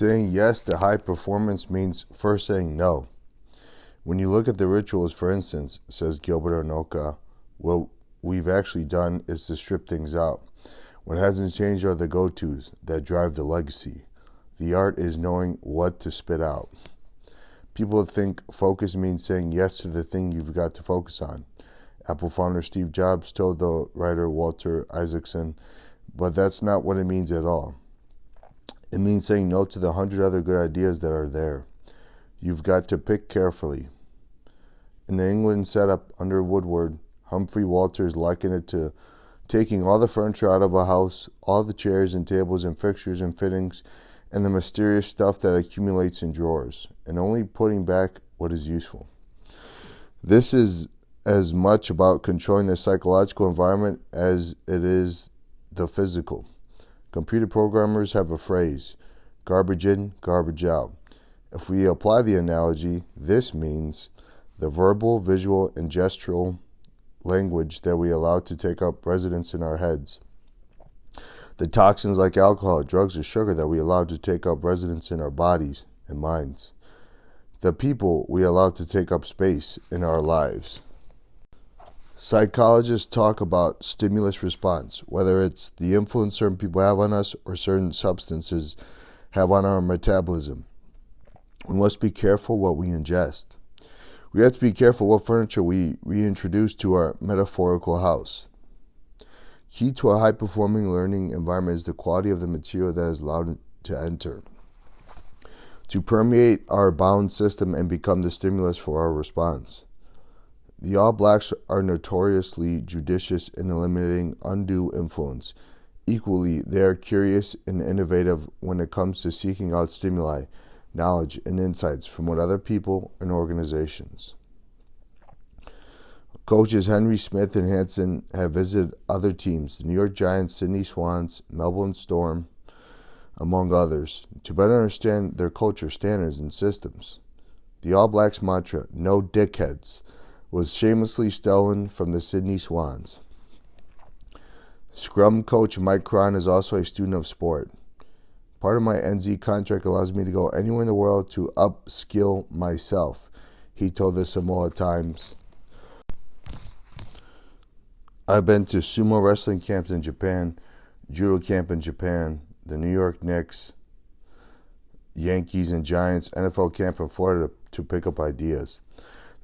Saying yes to high performance means first saying no. When you look at the rituals, for instance, says Gilbert Onoka, what we've actually done is to strip things out. What hasn't changed are the go-tos that drive the legacy. The art is knowing what to spit out. People think focus means saying yes to the thing you've got to focus on. Apple founder Steve Jobs told the writer Walter Isaacson, but that's not what it means at all. It means saying no to the 100 other good ideas that are there. You've got to pick carefully. In the England setup under Woodward, Humphrey Walters likened it to taking all the furniture out of a house, all the chairs and tables and fixtures and fittings, and the mysterious stuff that accumulates in drawers, and only putting back what is useful. This is as much about controlling the psychological environment as it is the physical. Computer programmers have a phrase, garbage in, garbage out. If we apply the analogy, this means the verbal, visual, and gestural language that we allow to take up residence in our heads. The toxins like alcohol, drugs, or sugar that we allow to take up residence in our bodies and minds. The people we allow to take up space in our lives. Psychologists talk about stimulus response, whether it's the influence certain people have on us or certain substances have on our metabolism. We must be careful what we ingest. We have to be careful what furniture we reintroduce to our metaphorical house. Key to a high-performing learning environment is the quality of the material that is allowed to enter, to permeate our bound system and become the stimulus for our response. The All Blacks are notoriously judicious in eliminating undue influence. Equally, they are curious and innovative when it comes to seeking out stimuli, knowledge, and insights from what other people and organizations. Coaches Henry Smith and Hansen have visited other teams, the New York Giants, Sydney Swans, Melbourne Storm, among others, to better understand their culture, standards, and systems. The All Blacks mantra, "No dickheads," was shamelessly stolen from the Sydney Swans. Scrum coach Mike Cron is also a student of sport. Part of my NZ contract allows me to go anywhere in the world to upskill myself, he told the Samoa Times. I've been to sumo wrestling camps in Japan, judo camp in Japan, the New York Knicks, Yankees and Giants, NFL camp in Florida to pick up ideas.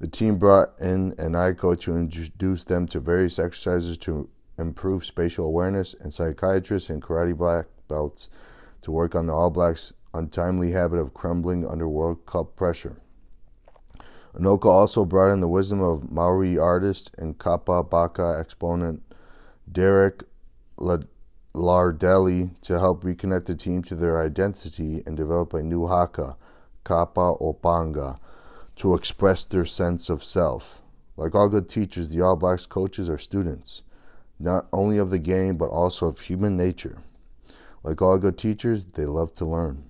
The team brought in an eye coach who introduced them to various exercises to improve spatial awareness, and psychiatrists and karate black belts to work on the All Blacks' untimely habit of crumbling under World Cup pressure. Onoka also brought in the wisdom of Maori artist and Kappa Baka exponent Derek Lardelli to help reconnect the team to their identity and develop a new haka, Kappa Opanga, to express their sense of self. Like all good teachers, the All Blacks coaches are students, not only of the game, but also of human nature. Like all good teachers, they love to learn.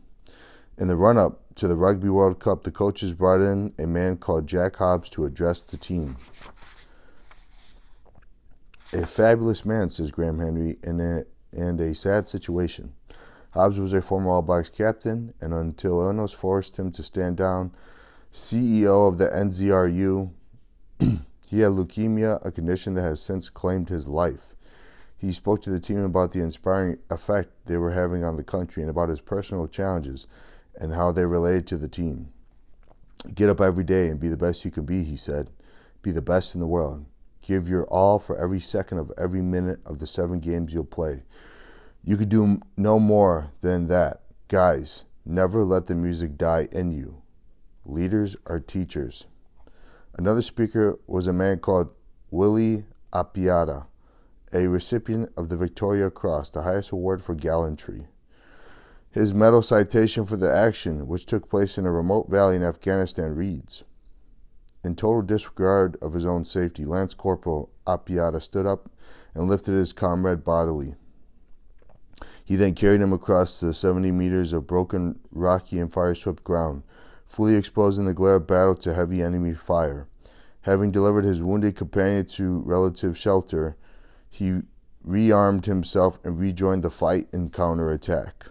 In the run-up to the Rugby World Cup, the coaches brought in a man called Jack Hobbs to address the team. A fabulous man, says Graham Henry, and a sad situation. Hobbs was a former All Blacks captain, and until illness forced him to stand down, CEO of the NZRU, he had leukemia, a condition that has since claimed his life. He spoke to the team about the inspiring effect they were having on the country and about his personal challenges and how they related to the team. Get up every day and be the best you can be, he said. Be the best in the world. Give your all for every second of every minute of the 7 games you'll play. You could do no more than that. Guys, never let the music die in you. Leaders are teachers. Another speaker was a man called Willie Apiata, a recipient of the Victoria Cross, the highest award for gallantry. His medal citation for the action, which took place in a remote valley in Afghanistan, reads, in total disregard of his own safety, Lance Corporal Apiata stood up and lifted his comrade bodily. He then carried him across the 70 meters of broken, rocky, and fire-swept ground, fully exposing the glare of battle to heavy enemy fire. Having delivered his wounded companion to relative shelter, he rearmed himself and rejoined the fight in counterattack.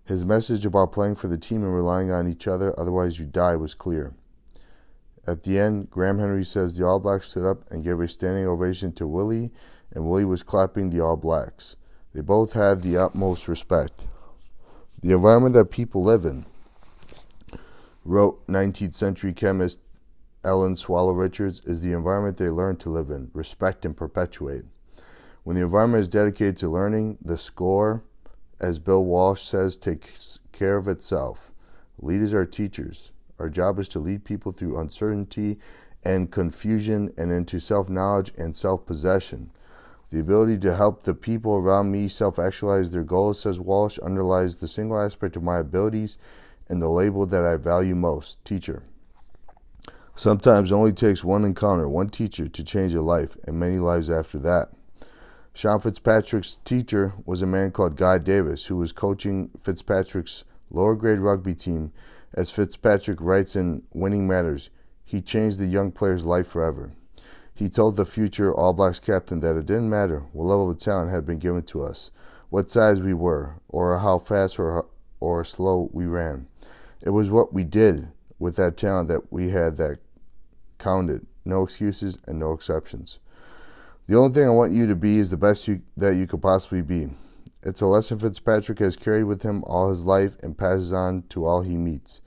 His message about playing for the team and relying on each other, otherwise you die, was clear. At the end, Graham Henry says the All Blacks stood up and gave a standing ovation to Willie, and Willie was clapping the All Blacks. They both had the utmost respect. The environment that people live in, wrote 19th century chemist Ellen Swallow Richards, is the environment they learn to live in, respect, and perpetuate. When the environment is dedicated to learning, the score, as Bill Walsh says, takes care of itself. Leaders are teachers. Our job is to lead people through uncertainty and confusion and into self-knowledge and self-possession. The ability to help the people around me self-actualize their goals, says Walsh, underlies the single aspect of my abilities and the label that I value most, teacher. Sometimes it only takes one encounter, one teacher, to change a life, and many lives after that. Sean Fitzpatrick's teacher was a man called Guy Davis, who was coaching Fitzpatrick's lower grade rugby team. As Fitzpatrick writes in Winning Matters, he changed the young player's life forever. He told the future All Blacks captain that it didn't matter what level of talent had been given to us, what size we were, or how fast or slow we ran. It was what we did with that talent that we had that counted. No excuses and no exceptions. The only thing I want you to be is the best that you could possibly be. It's a lesson Fitzpatrick has carried with him all his life and passes on to all he meets.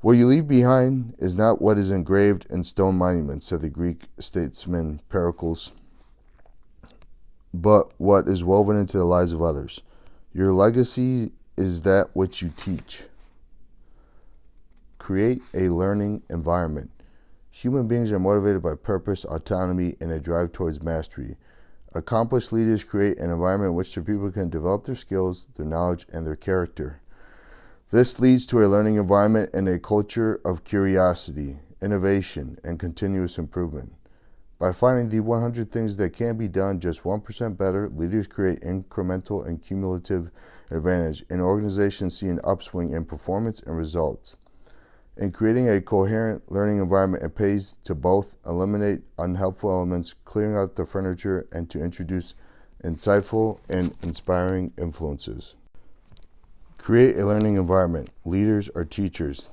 What you leave behind is not what is engraved in stone monuments, said the Greek statesman Pericles, but what is woven into the lives of others. Your legacy is that which you teach. Create a learning environment. Human beings are motivated by purpose, autonomy, and a drive towards mastery. Accomplished leaders create an environment in which their people can develop their skills, their knowledge, and their character. This leads to a learning environment and a culture of curiosity, innovation, and continuous improvement. By finding the 100 things that can be done just 1% better, leaders create incremental and cumulative advantage, and organizations see an upswing in performance and results. In creating a coherent learning environment, it pays to both eliminate unhelpful elements, clearing out the furniture, and to introduce insightful and inspiring influences. Create a learning environment. Leaders are teachers.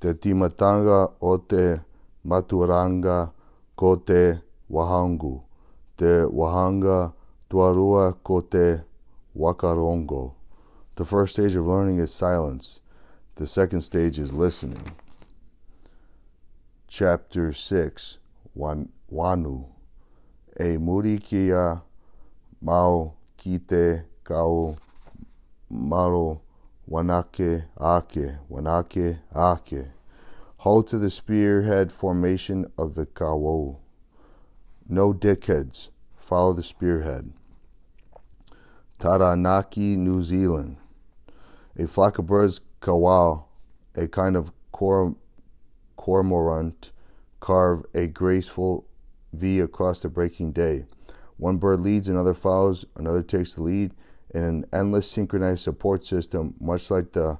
Te timatanga o te maturanga ko te wahangu. Te wahanga tuarua ko te wakarongo. The first stage of learning is silence. The second stage is listening. Chapter 6, Wanu. E muri kia mau kite kau maro wanake ake. Hold to the spearhead formation of the kawo. No dickheads. Follow the spearhead. Taranaki, New Zealand. A flock of birds, kawau, a kind of cormorant, carve a graceful V across the breaking day. One bird leads, another follows, another takes the lead, in an endless synchronized support system, much like the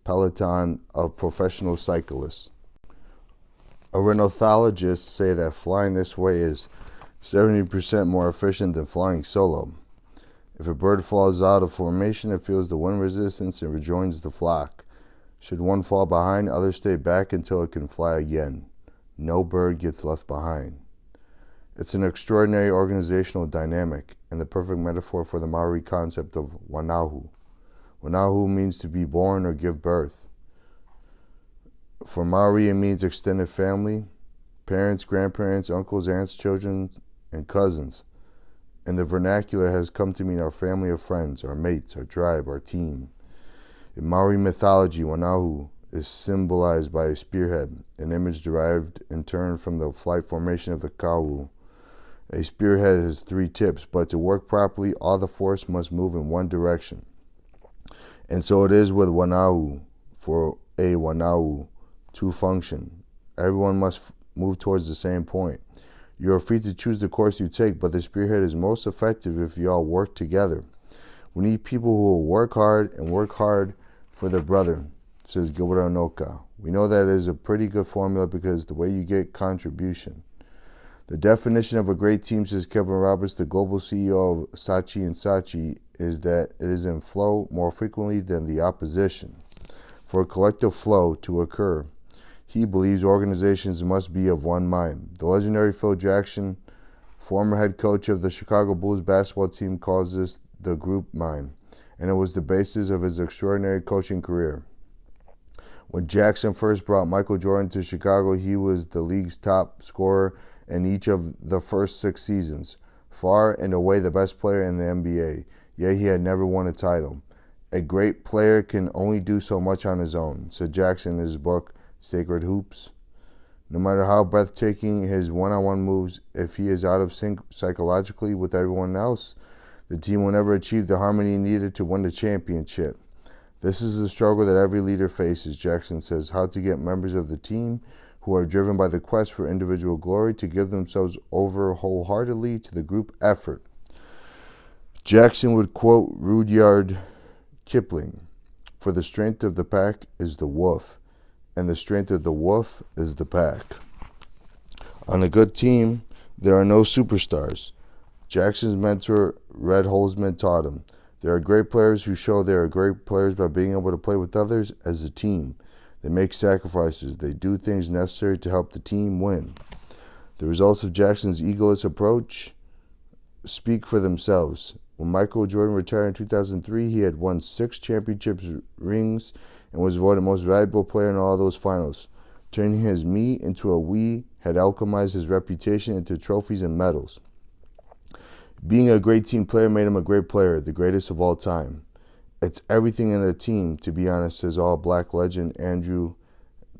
peloton of professional cyclists. Ornithologists say that flying this way is 70% more efficient than flying solo. If a bird falls out of formation, it feels the wind resistance and rejoins the flock. Should one fall behind, others stay back until it can fly again. No bird gets left behind. It's an extraordinary organizational dynamic and the perfect metaphor for the Maori concept of wanahu. Wanahu means to be born or give birth. For Maori, it means extended family, parents, grandparents, uncles, aunts, children, and cousins. In the vernacular, has come to mean our family of friends, our mates, our tribe, our team. In Maori mythology, wanahu is symbolized by a spearhead, an image derived in turn from the flight formation of the kawu. A spearhead has 3 tips, but to work properly, all the force must move in one direction. And so it is with wanahu. For a wanahu to function, everyone must move towards the same point. You are free to choose the course you take, but the spearhead is most effective if you all work together. We need people who will work hard and work hard for their brother, says Gilbert Anoka. We know that is a pretty good formula because the way you get contribution. The definition of a great team, says Kevin Roberts, the global CEO of Saatchi & Saatchi, is that it is in flow more frequently than the opposition. For a collective flow to occur, he believes organizations must be of one mind. The legendary Phil Jackson, former head coach of the Chicago Bulls basketball team, calls this the group mind, and it was the basis of his extraordinary coaching career. When Jackson first brought Michael Jordan to Chicago, he was the league's top scorer in each of the first 6 seasons, far and away the best player in the NBA, yet he had never won a title. A great player can only do so much on his own, said Jackson in his book, Sacred Hoops. No matter how breathtaking his one-on-one moves, if he is out of sync psychologically with everyone else, the team will never achieve the harmony needed to win the championship. This is the struggle that every leader faces, Jackson says, how to get members of the team who are driven by the quest for individual glory to give themselves over wholeheartedly to the group effort. Jackson would quote Rudyard Kipling, "For the strength of the pack is the wolf, and the strength of the wolf is the pack." On a good team, there are no superstars. Jackson's mentor, Red Holzman, taught him, there are great players who show they are great players by being able to play with others as a team. They make sacrifices. They do things necessary to help the team win. The results of Jackson's egoless approach speak for themselves. When Michael Jordan retired in 2003, he had won 6 championship rings and was voted most valuable player in all those finals. Turning his me into a we had alchemized his reputation into trophies and medals. Being a great team player made him a great player, the greatest of all time. It's everything in a team, to be honest, says all-black legend Andrew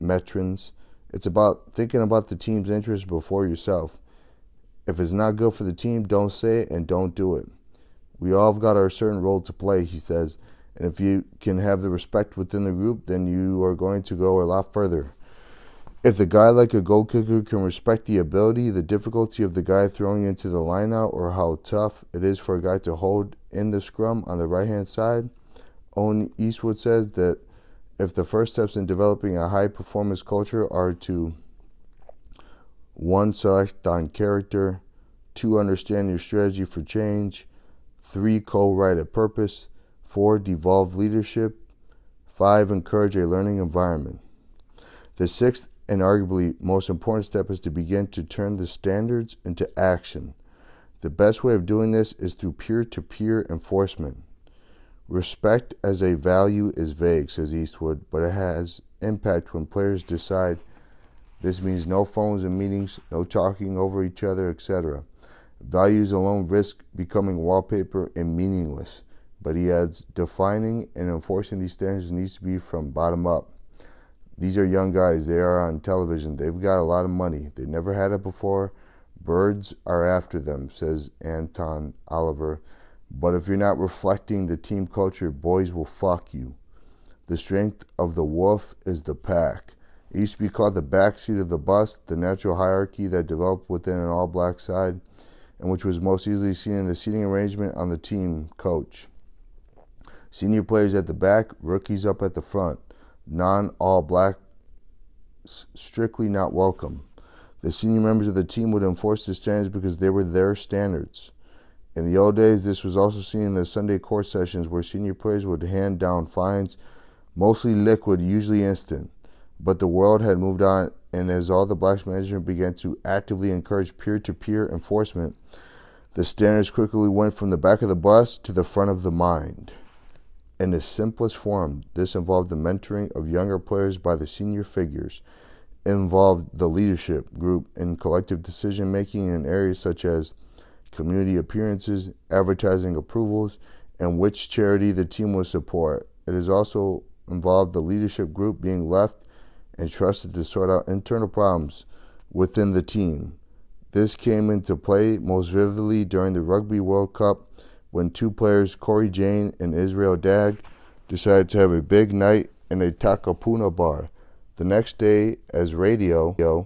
Metrins. It's about thinking about the team's interests before yourself. If it's not good for the team, don't say it and don't do it. We all have got our certain role to play, he says, and if you can have the respect within the group, then you are going to go a lot further. If the guy like a goal kicker can respect the ability, the difficulty of the guy throwing into the lineout, or how tough it is for a guy to hold in the scrum on the right-hand side, Owen Eastwood says that if the first steps in developing a high-performance culture are to 1. Select on character, 2. Understand your strategy for change, 3. Co-write a purpose, 4. Devolve leadership, 5. Encourage a learning environment. The 6th and arguably most important step is to begin to turn the standards into action. The best way of doing this is through peer-to-peer enforcement. Respect as a value is vague, says Eastwood, but it has impact when players decide this means no phones in meetings, no talking over each other, etc. Values alone risk becoming wallpaper and meaningless. But he adds, defining and enforcing these standards needs to be from bottom up. These are young guys. They are on television. They've got a lot of money. They never had it before. Birds are after them, says Anton Oliver. But if you're not reflecting the team culture, boys will fuck you. The strength of the wolf is the pack. It used to be called the backseat of the bus, the natural hierarchy that developed within an all-black side, and which was most easily seen in the seating arrangement on the team coach. Senior players at the back, rookies up at the front. Non-all-black, strictly not welcome. The senior members of the team would enforce the standards because they were their standards. In the old days, this was also seen in the Sunday court sessions where senior players would hand down fines, mostly liquid, usually instant. But the world had moved on, and as all the blacks management began to actively encourage peer-to-peer enforcement, the standards quickly went from the back of the bus to the front of the mind. In the simplest form, this involved the mentoring of younger players by the senior figures. It involved the leadership group in collective decision-making in areas such as community appearances, advertising approvals, and which charity the team would support. It has also involved the leadership group being left and trusted to sort out internal problems within the team. This came into play most vividly during the Rugby World Cup when 2 players, Corey Jane and Israel Dag, decided to have a big night in a Takapuna bar. The next day, as radio